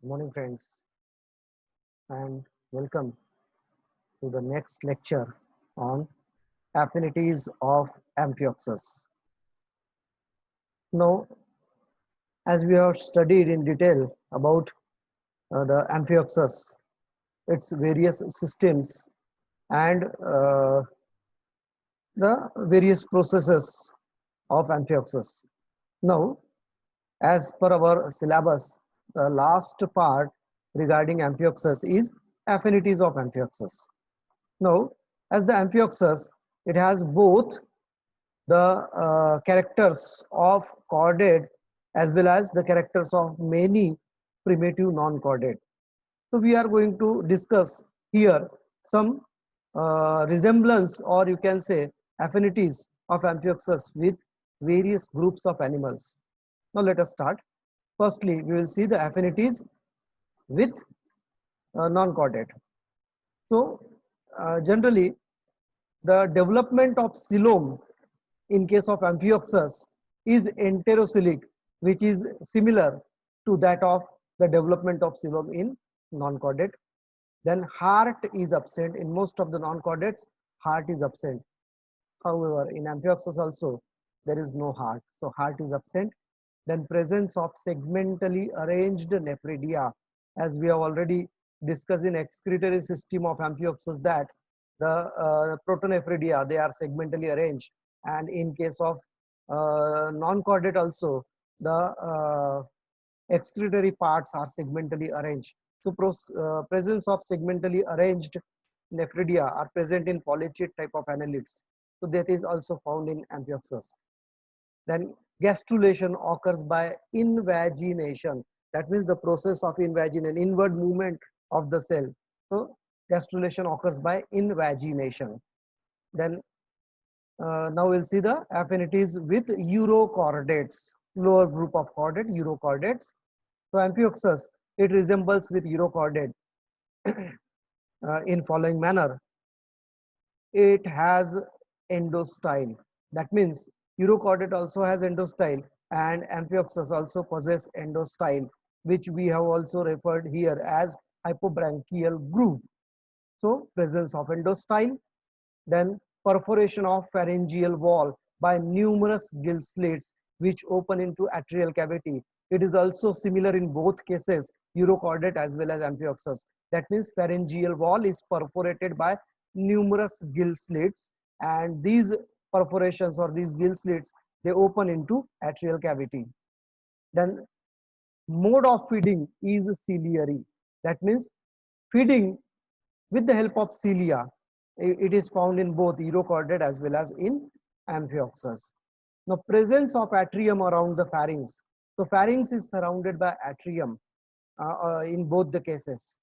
Morning, friends, and welcome to the next lecture on affinities of Amphioxus. Now, as we have studied in detail about the Amphioxus, its various systems, and the various processes of Amphioxus. Now, as per our syllabus, the last part regarding Amphioxus is affinities of Amphioxus. Now, as the Amphioxus, it has both the characters of chordate as well as the characters of many primitive non-chordate. So we are going to discuss here some resemblance, or you can say affinities of Amphioxus with various groups of animals. Now let us start. Firstly, we will see the affinities with non-chordate. So generally, the development of coelom in case of Amphioxus is enterocoelic, which is similar to that of the development of coelom in non-chordate. Then heart is absent in most of the non-chordates. Heart is absent. However, in Amphioxus also there is no heart, so heart is absent. Then presence of segmentally arranged nephridia, as we have already discussed in excretory system of Amphioxus, that the protonephridia, they are segmentally arranged, and in case of non-chordate also the excretory parts are segmentally arranged. So presence of segmentally arranged nephridia are present in polychaete type of annelids. So that is also found in Amphioxus. Then gastrulation occurs by invagination. That means the process of invagination, inward movement of the cell. So gastrulation occurs by invagination. Then now we'll see the affinities with urochordates, lower group of chordate, urochordates. So Amphioxus, it resembles with urochordate in following manner. It has endostyle. That means urochordate also has endostyle, and Amphioxus also possess endostyle, which we have also referred here as hypobranchial groove. So presence of endostyle. Then perforation of pharyngeal wall by numerous gill slits which open into atrial cavity. It is also similar in both cases, urochordate as well as Amphioxus. That means pharyngeal wall is perforated by numerous gill slits, and these perforations or these gill slits, they open into atrial cavity. Then mode of feeding is ciliary. That means feeding with the help of cilia. It is found in both urochordate as well as in Amphioxus. Now, presence of atrium around the pharynx. So pharynx is surrounded by atrium in both the cases.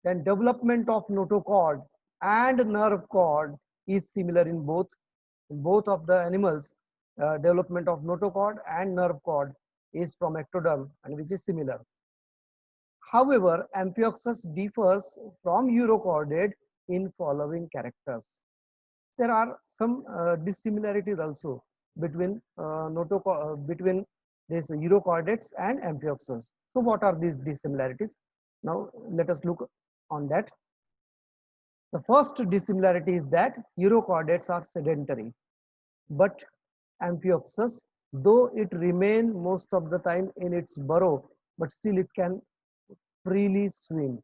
Then development of notochord and nerve cord is similar in both of the animals. Development of notochord and nerve cord is from ectoderm, and which is similar. However, Amphioxus differs from urochordate in following characters. There are some dissimilarities also between between these urochordates and Amphioxus. So what are these dissimilarities? Now let us look on that. The first dissimilarity is that urochordates are sedentary, but Amphioxus, though it remain most of the time in its burrow, but still it can freely swim.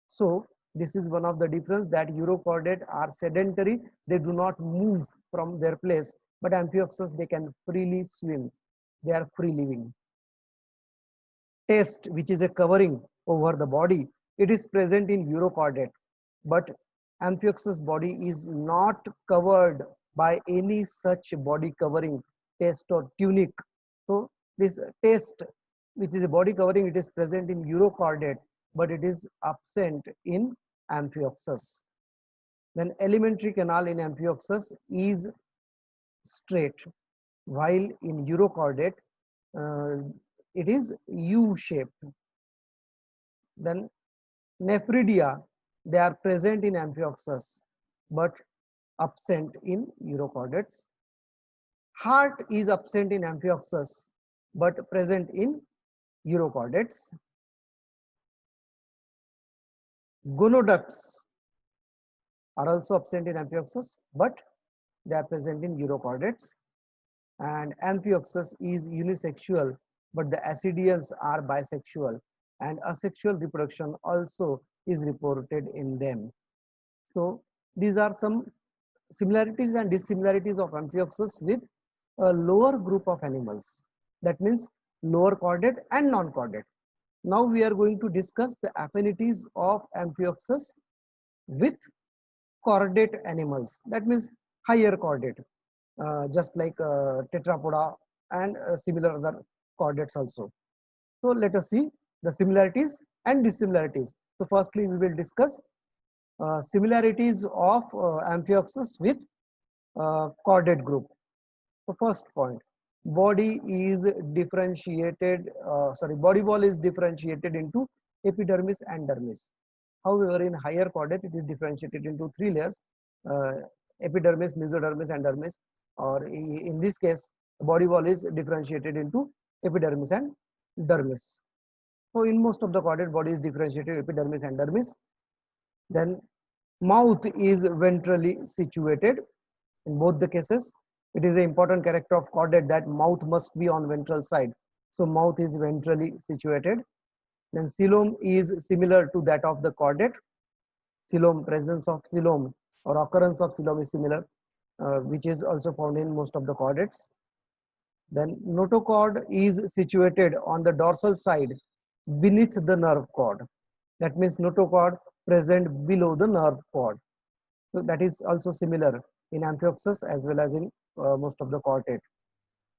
So this is one of the difference, that urochordate are sedentary, they do not move from their place, but Amphioxus, they can freely swim, they are free living. Test, which is a covering over the body, it is present in urochordate, but Amphioxus body is not covered by any such body covering, test or tunic. So this test, which is a body covering, it is present in urochordate, but it is absent in Amphioxus. Then alimentary canal in Amphioxus is straight, while in urochordate uh, it is U-shaped. Then nephridia, they are present in Amphioxus but absent in urochordates. Heart is absent in Amphioxus but present in urochordates. Gonoducts are also absent in Amphioxus, but they are present in urochordates. And Amphioxus is unisexual, but the ascidians are bisexual, and asexual reproduction also is reported in them. So these are some similarities and dissimilarities of Amphioxus with a lower group of animals. That means lower chordate and non-chordate. Now we are going to discuss the affinities of Amphioxus with chordate animals. That means higher chordate, just like Tetrapoda and similar other chordates also. So let us see the similarities and dissimilarities. So firstly, we will discuss similarities of Amphioxus with chordate group. So first point, body is differentiated, body wall is differentiated into epidermis and dermis. However, in higher chordate, it is differentiated into three layers, uh, epidermis, mesodermis, and dermis. Or in this case, body wall is differentiated into epidermis and dermis. So in most of the chordate, body is differentiated epidermis and dermis. Then mouth is ventrally situated in both the cases. It is an important character of chordate that mouth must be on ventral side. So mouth is ventrally situated. Then coelom is similar to that of the chordate. Coelom, presence of coelom or occurrence of coelom is similar, which is also found in most of the chordates. Then notochord is situated on the dorsal side beneath the nerve cord. That means notochord present below the nerve cord. So that is also similar in Amphioxus as well as in most of the chordate.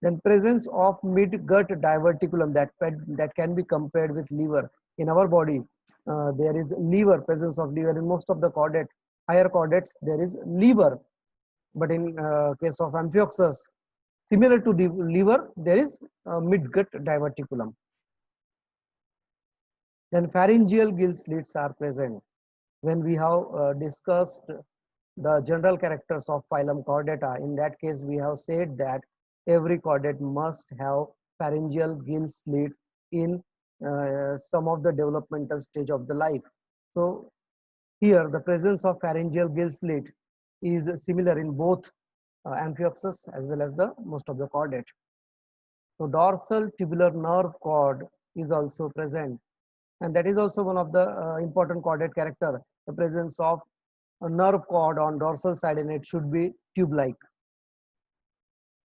Then presence of mid-gut diverticulum that can be compared with liver. In our body, there is liver, presence of liver. In most of the chordate, higher chordates, there is liver. But in case of Amphioxus, similar to the liver, there is mid-gut diverticulum. Then pharyngeal gill slits are present. When we have discussed the general characters of phylum Chordata, in that case we have said that every chordate must have pharyngeal gill slit in some of the developmental stage of the life. So here the presence of pharyngeal gill slit is similar in both Amphioxus as well as the most of the chordate. So dorsal tubular nerve cord is also present, and that is also one of the important chordate character, the presence of a nerve cord on dorsal side, and it should be tube-like.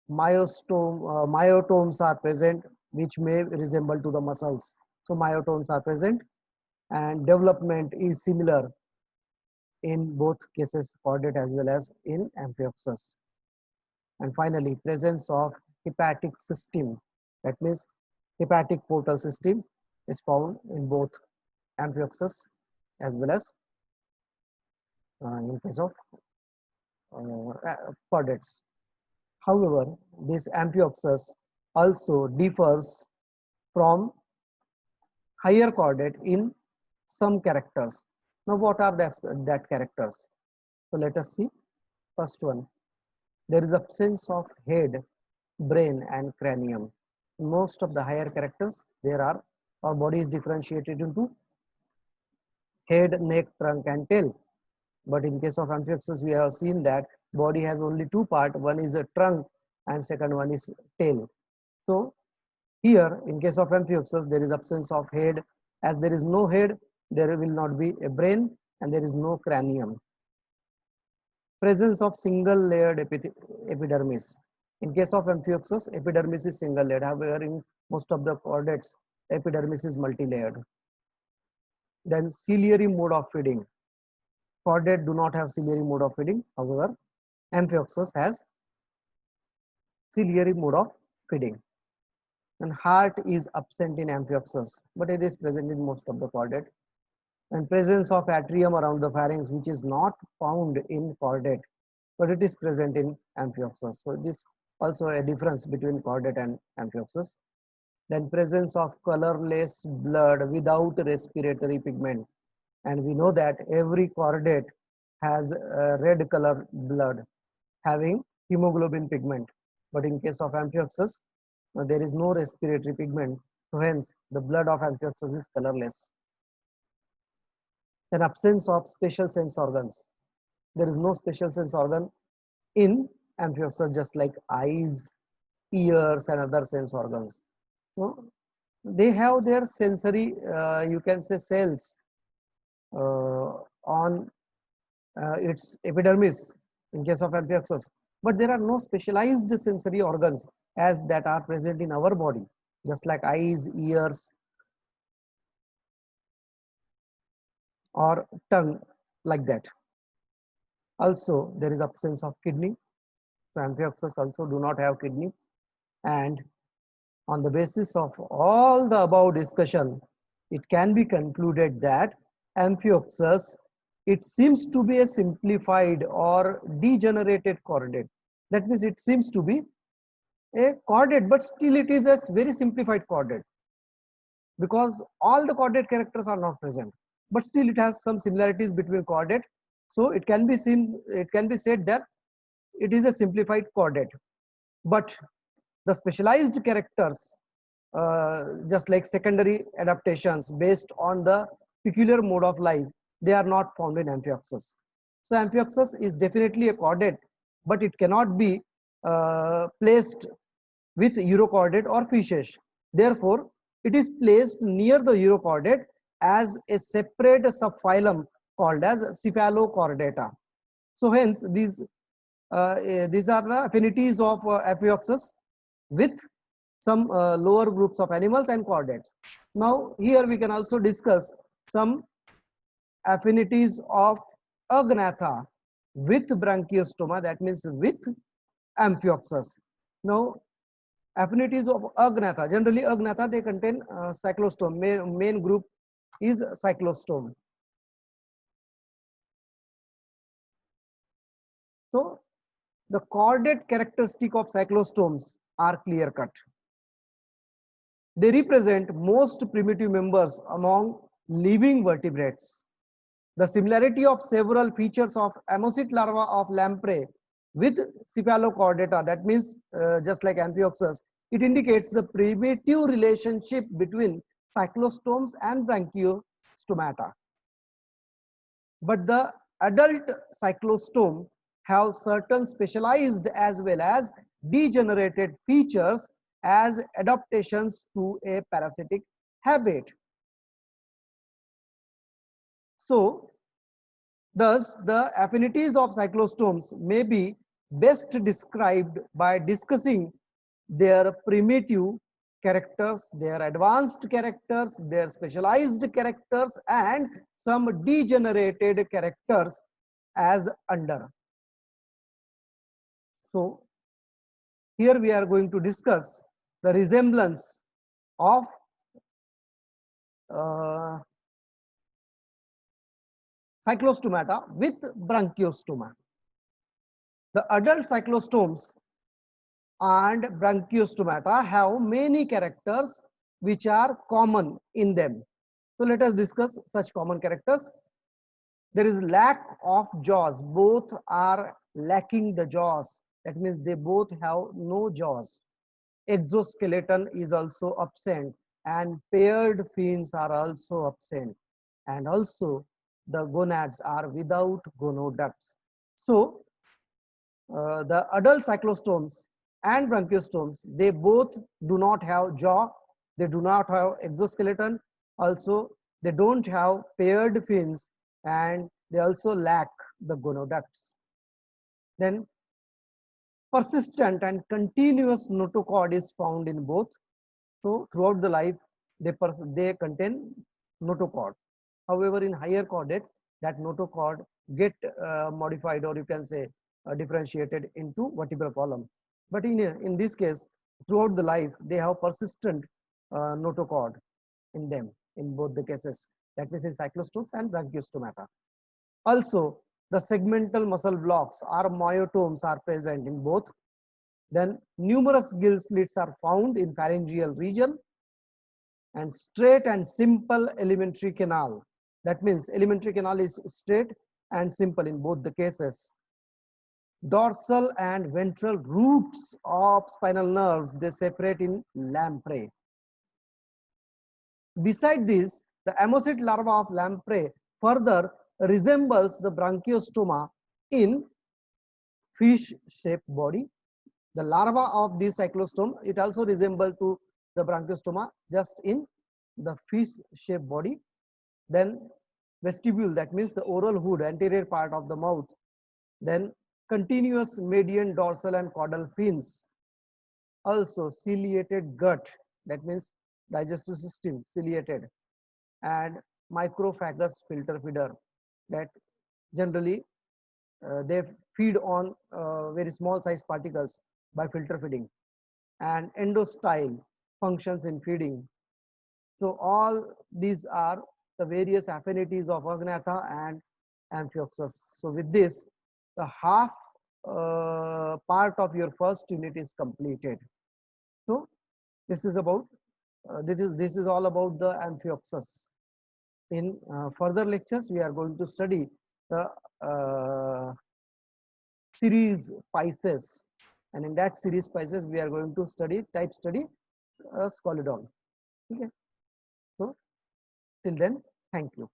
Myotomes are present, which may resemble to the muscles. So myotomes are present, and development is similar in both cases, chordate as well as in Amphioxus. And finally, presence of hepatic system. That means hepatic portal system is found in both Amphioxus as well as in case of chordates. However, this Amphioxus also differs from higher chordate in some characters. Now, what are that characters? So let us see. First one, there is absence of head, brain, and cranium. In most of the higher characters, there are our body is differentiated into head, neck, trunk, and tail. But in case of Amphioxus, we have seen that body has only two parts. One is a trunk, and second one is tail. So here, in case of Amphioxus, there is absence of head. As there is no head, there will not be a brain, and there is no cranium. Presence of single layered epidermis. In case of Amphioxus, epidermis is single layered. However, in most of the chordates, epidermis is multi-layered. Then ciliary mode of feeding. Chordate do not have ciliary mode of feeding. However, Amphioxus has ciliary mode of feeding. And heart is absent in Amphioxus, but it is present in most of the chordate. And presence of atrium around the pharynx, which is not found in chordate, but it is present in Amphioxus. So this also a difference between chordate and Amphioxus. Then presence of colorless blood without respiratory pigment. And we know that every chordate has red color blood having hemoglobin pigment. But in case of Amphioxus, there is no respiratory pigment. So hence, the blood of Amphioxus is colorless. Then absence of special sense organs. There is no special sense organ in Amphioxus, just like eyes, ears, and other sense organs. So they have their sensory, you can say, cells on its epidermis in case of Amphioxus, but there are no specialized sensory organs as that are present in our body, just like eyes, ears, or tongue, like that. Also, there is absence of kidney. So Amphioxus also do not have kidney, and on the basis of all the above discussion, it can be concluded that Amphioxus, it seems to be a simplified or degenerated chordate. That means it seems to be a chordate, but still it is a very simplified chordate, because all the chordate characters are not present, but still it has some similarities between chordate. So it can be seen, it can be said that it is a simplified chordate, but the specialized characters, just like secondary adaptations based on the peculiar mode of life, they are not found in Amphioxus. So Amphioxus is definitely a chordate, but it cannot be placed with urochordate or fishes. Therefore, it is placed near the urochordate as a separate subphylum called as Cephalochordata. So hence these are the affinities of Amphioxus with some lower groups of animals and chordates. Now here we can also discuss some affinities of Agnatha with Branchiostoma, that means with Amphioxus. Now affinities of Agnatha, generally Agnatha they contain cyclostome, main group is cyclostome. So the chordate characteristic of cyclostomes are clear cut. They represent most primitive members among living vertebrates. The similarity of several features of Ammosid larva of lamprey with Cephalochordata, that means just like Amphioxus, it indicates the primitive relationship between cyclostomes and branchiostomata. But the adult cyclostome have certain specialized as well as degenerated features as adaptations to a parasitic habit. So, thus, the affinities of cyclostomes may be best described by discussing their primitive characters, their advanced characters, their specialized characters, and some degenerated characters as under. So, here we are going to discuss the resemblance of uh, cyclostomata with branchiostoma. The adult cyclostomes and branchiostomata have many characters which are common in them. So let us discuss such common characters. There is lack of jaws. Both are lacking the jaws. That means they both have no jaws. Exoskeleton is also absent, and paired fins are also absent. And also the gonads are without gonoducts. So the adult cyclostomes and branchiostomes, they both do not have jaw, they do not have exoskeleton, also they don't have paired fins, and they also lack the gonoducts. Then persistent and continuous notochord is found in both. So throughout the life, they contain notochord. However, in higher chordate, that notochord get modified, or you can say differentiated into vertebral column. But in this case, throughout the life, they have persistent notochord in them in both the cases. That means in cyclostomes and branchiostomata. Also, the segmental muscle blocks or myotomes are present in both. Then numerous gill slits are found in pharyngeal region, and straight and simple alimentary canal. That means alimentary canal is straight and simple in both the cases. Dorsal and ventral roots of spinal nerves, they separate in lamprey. Beside this, the Ammosid larva of lamprey further resembles the branchiostoma in fish-shaped body. The larva of this cyclostome, it also resembles to the branchiostoma just in the fish-shaped body. Then vestibule, that means the oral hood, anterior part of the mouth. Then continuous median dorsal and caudal fins. Also ciliated gut, that means digestive system ciliated, and microphagus filter feeder, that generally they feed on very small size particles by filter feeding, and endostyle functions in feeding. So all these are the various affinities of Agnatha and Amphioxus. So with this, the half part of your first unit is completed. So this is about this is all about the Amphioxus. In further lectures, we are going to study the series Pisces, and in that series Pisces, we are going to study Scholodon. Okay. So till then, thank you.